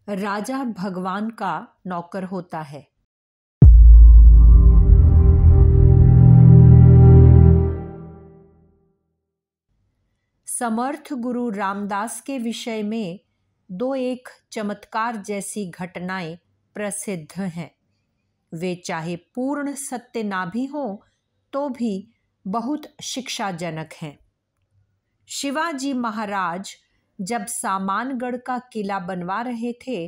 राजा भगवान का नौकर होता है। समर्थ गुरु रामदास के विषय में दो एक चमत्कार जैसी घटनाएं प्रसिद्ध हैं। वे चाहे पूर्ण सत्य ना भी हों तो भी बहुत शिक्षाजनक हैं। शिवाजी महाराज जब सामानगढ़ का किला बनवा रहे थे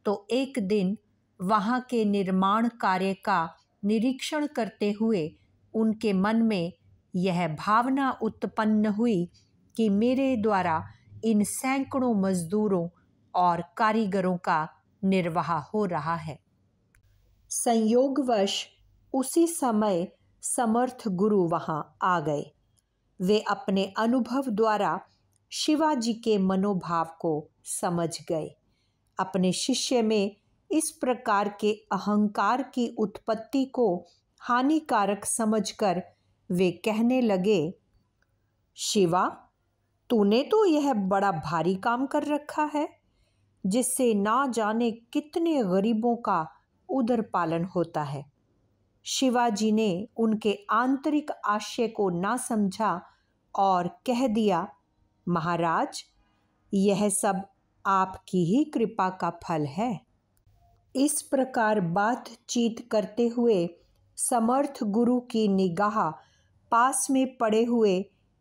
तो एक दिन वहां के निर्माण कार्य का निरीक्षण करते हुए उनके मन में यह भावना उत्पन्न हुई कि मेरे द्वारा इन सैकड़ों मजदूरों और कारीगरों का निर्वाह हो रहा है। संयोगवश उसी समय समर्थ गुरु वहां आ गए। वे अपने अनुभव द्वारा शिवाजी के मनोभाव को समझ गए। अपने शिष्य में इस प्रकार के अहंकार की उत्पत्ति को हानिकारक समझकर वे कहने लगे, शिवा, तूने तो यह बड़ा भारी काम कर रखा है, जिससे ना जाने कितने गरीबों का उदर पालन होता है। शिवाजी ने उनके आंतरिक आशय को ना समझा और कह दिया, महाराज, यह सब आपकी ही कृपा का फल है। इस प्रकार बातचीत करते हुए समर्थ गुरु की निगाह पास में पड़े हुए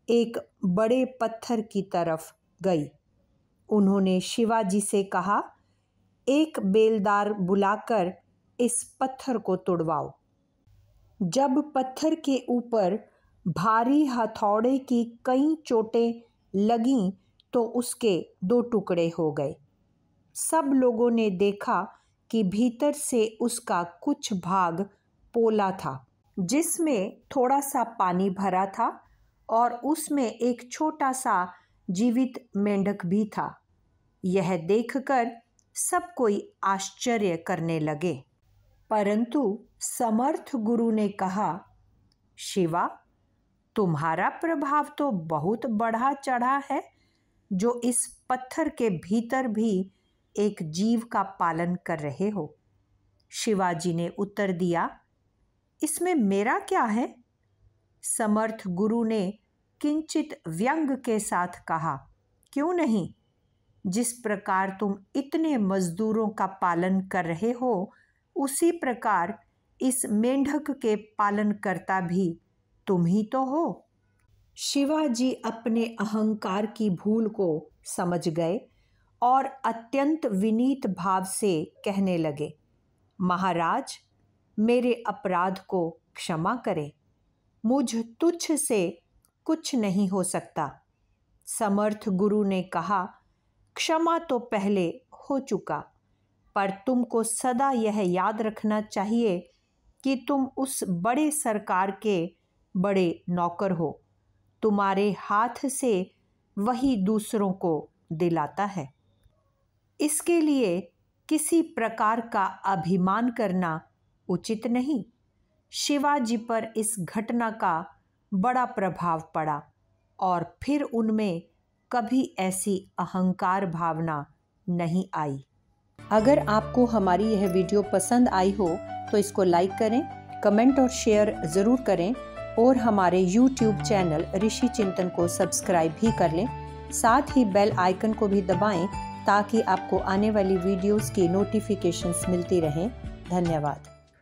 एक बड़े पत्थर की तरफ गई। उन्होंने शिवाजी से कहा, एक बेलदार बुलाकर इस पत्थर को तोड़वाओ। जब पत्थर के ऊपर भारी हथौड़े की कई चोटें लगीं तो उसके दो टुकड़े हो गए। सब लोगों ने देखा कि भीतर से उसका कुछ भाग पोला था, जिसमें थोड़ा सा पानी भरा था और उसमें एक छोटा सा जीवित मेंढक भी था। यह देखकर सब कोई आश्चर्य करने लगे, परंतु समर्थ गुरु ने कहा, शिवा, तुम्हारा प्रभाव तो बहुत बढ़ा चढ़ा है, जो इस पत्थर के भीतर भी एक जीव का पालन कर रहे हो। शिवाजी ने उत्तर दिया, इसमें मेरा क्या है? समर्थ गुरु ने किंचित व्यंग के साथ कहा, क्यों नहीं? जिस प्रकार तुम इतने मजदूरों का पालन कर रहे हो, उसी प्रकार इस मेंढक के पालनकर्ता भी तुम ही तो हो। शिवाजी अपने अहंकार की भूल को समझ गए और अत्यंत विनीत भाव से कहने लगे, महाराज, मेरे अपराध को क्षमा करें। मुझ तुच्छ से कुछ नहीं हो सकता। समर्थ गुरु ने कहा, क्षमा तो पहले हो चुका, पर तुमको सदा यह याद रखना चाहिए कि तुम उस बड़े सरकार के बड़े नौकर हो। तुम्हारे हाथ से वही दूसरों को दिलाता है। इसके लिए किसी प्रकार का अभिमान करना उचित नहीं। शिवाजी पर इस घटना का बड़ा प्रभाव पड़ा और फिर उनमें कभी ऐसी अहंकार भावना नहीं आई। अगर आपको हमारी यह वीडियो पसंद आई हो तो इसको लाइक करें, कमेंट और शेयर ज़रूर करें और हमारे YouTube चैनल ऋषि चिंतन को सब्सक्राइब भी कर लें। साथ ही बेल आइकन को भी दबाएं ताकि आपको आने वाली वीडियोस की नोटिफिकेशंस मिलती रहें। धन्यवाद।